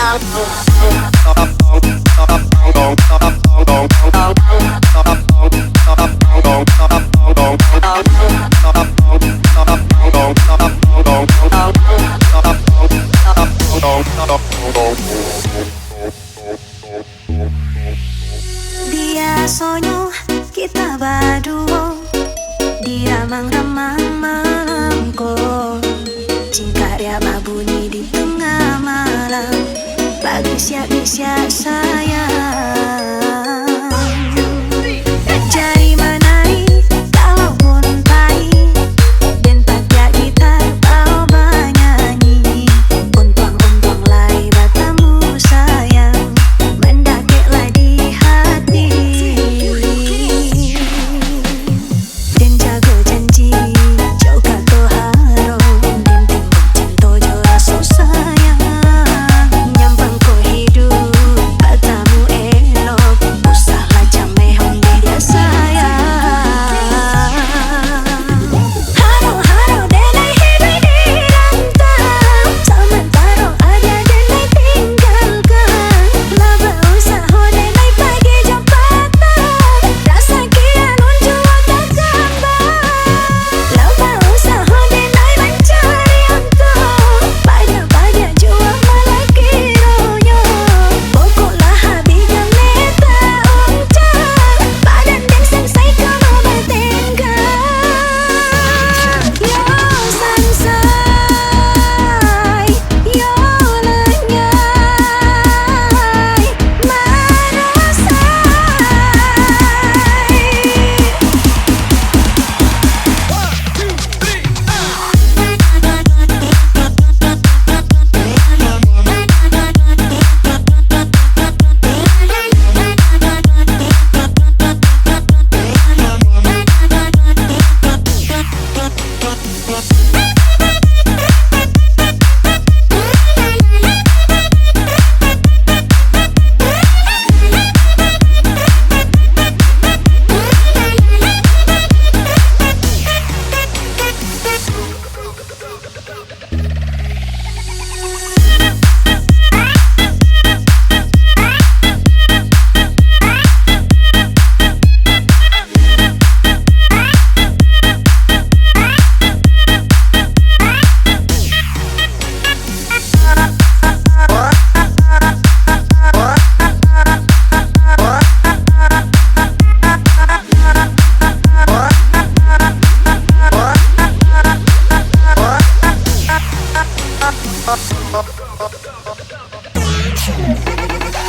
Biasanya kita berdua di ramang-ramang malamku, cingkarya berbunyi di tengah malam, bagi siap-siap sayang. Jari menari kalaupun pahit, dan pakai gitar bawa bernyanyi, untung-untung lai bertemu sayang, mendakiklah di hati. Dan jago janji juga kau harap, dan tengok cinta jo rasa sayang, nyampang kau hidup bertemu elok, usahlah jamai honde dia sayang. Haro-haro denai hidup di rantau, sementara ada denai tinggalkan, laba usaha denai pagi jambatan, rasa kian unjuk tak gambar, laba usaha denai mencari angkau, banyak-banyak jua malaki royo, pokoklah habisnya meta uncap, badan dan sensai kamu bertingkah. Yo sansai, yo lenyai,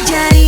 jari